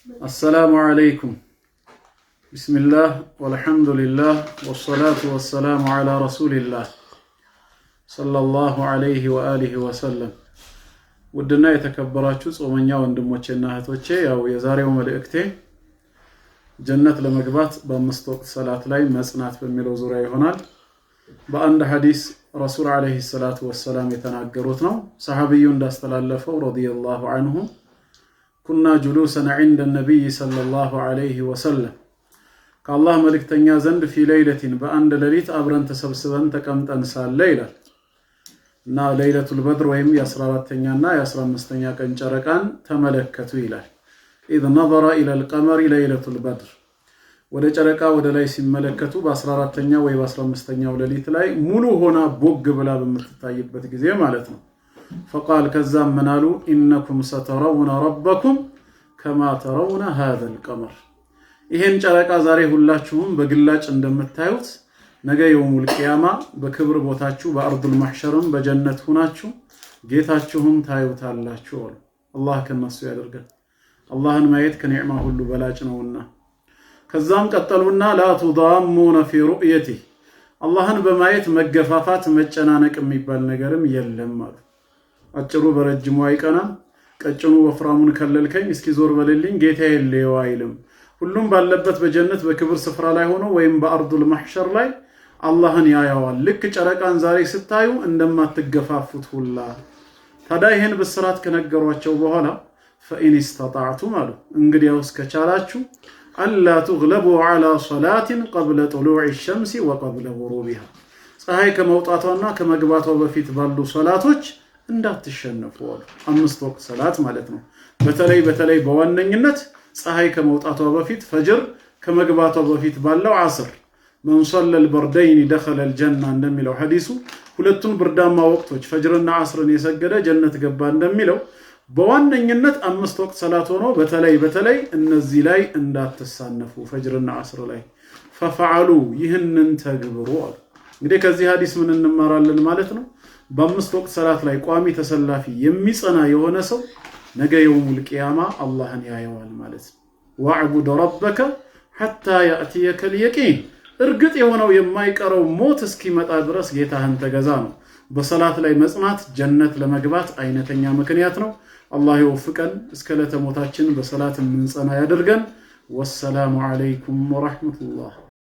السلام عليكم. بسم الله والحمد لله والصلاة والسلام على رسول الله صلى الله عليه وآله وسلم. ودنا يتكبراتشو صومنيا وندموچنا እህቶቼ ያው የዛሬው መልእክቴ ጀነት ለመግባት በአምስት ወቅት ሰላት ላይ መጽናት በሚለው ዙሪያ ይሆናል። በአንድ ሐዲስ ረሱል አለይሂ ሰላቱ ወሰላም የተናገሩት ነው። ሰሃቢዩ እንዳስተላለፈው ረዲየላሁ ዐንሁ كنا جلوسا عند النبي صلى الله عليه وسلم كالله ملكتنيا زند في ليلة بأند ليلة أبرن تسبسبن تكمتن سال ليلة نا ليلة البدر وهم يسرارات تنيانا يسرار مستنيا كنشاركان تملكتو إله إذ نظر إلى القمر ليلة البدر وده شاركا وده ليس ملكتو بأسرارات تنيا ويباسرار مستنيا وليلة لاي ملو هنا بوق بلا بمتتايب بتكزيه مالتنا فقال كذاب منالو إنكم سترون ربكم كما ترون هذا القمر ይሄን ጨረቃ ዛሬ ሁላችሁም በግላጭ እንደምታዩት ነገ የውሙል ቂያማ በክብር ቦታችሁ በአርዱል ማህሸርም በጀነት ሆናችሁ ጌታችሁም ታዩታላችሁ። አላህ ከነሱ ያደርገን። አላህን ማየት ከኒዕማ ሁሉ በላጭ ነውና። ከዛም ቀጠሉና ላ تضامون في رؤيته አላህን በማየት መገፋፋት መጨናነቅ የሚባል ነገርም የለም ማለት አጭሩ በረጅሙ አይቀናም፣ ቀጭኑ ወፍራሙን ከለልከኝ እስኪ ዞር በልልኝ ጌታዬ የለው አይልም። ሁሉም ባለበት በጀነት በክብር ስፍራ ላይ ሆኖ ወይም በአርዱል ማህሸር ላይ አላህን ያያዋል። ልክ ጨረቃን ዛሬ ስታዩ እንደማትገፋፉት ሁላ። ታዲያ ይሄን በስራት ከነገሯቸው በኋላ فإن استطعتم አሉ እንግዲያውስ ከቻላችሁ አላ تغلبوا على صلاة قبل طلوع الشمس وقبل غروبها ፀሐይ ከመውጣቷና ከመግባቷ በፊት ባሉ ሶላቶች እንዳትሸነፉ አሉ። አምስት ወቅት ሰላት ማለት ነው። በተለይ በዋነኝነት ፀሐይ ከመውጣቷ በፊት ፈጅር ከመግባቷ በፊት ባለው ዓስር من صلى البردين دخل الجنة እንደሚለው ሐዲሱ ሁለቱን ብርዳማ ወቅቶች ፈጅርና ዓስርን የሰገደ ጀነት ገባ እንደሚለው በዋነኝነት አምስት ወቅት ሰላት ሆኖ በተለይ እነዚህ ላይ እንዳትሳነፉ ፈጅርና ዓስር ላይ ففعلوا ይህንን ተግብሩ አሉ። እንግዲህ ከዚህ ሐዲስ ምን እንማራለን ማለት ነው? በአምስት ወቅት ሰላት ላይ ቋሚ ተሰላፊ የሚጸና የሆነ ሰው ነገ የውሙል ቂያማ አላህን ያየዋል ማለት ነው። ወዕቡድ ረበከ ሐታ ያእቲየከ ልየቂን እርግጥ የሆነው የማይቀረው ሞት እስኪመጣ ድረስ ጌታህን ተገዛ ነው። በሰላት ላይ መጽናት ጀነት ለመግባት አይነተኛ ምክንያት ነው። አላህ ይወፍቀን፣ እስከ ለተሞታችን በሰላት የምንጸና ያደርገን። ወሰላሙ ዐለይኩም ወረሕመቱላህ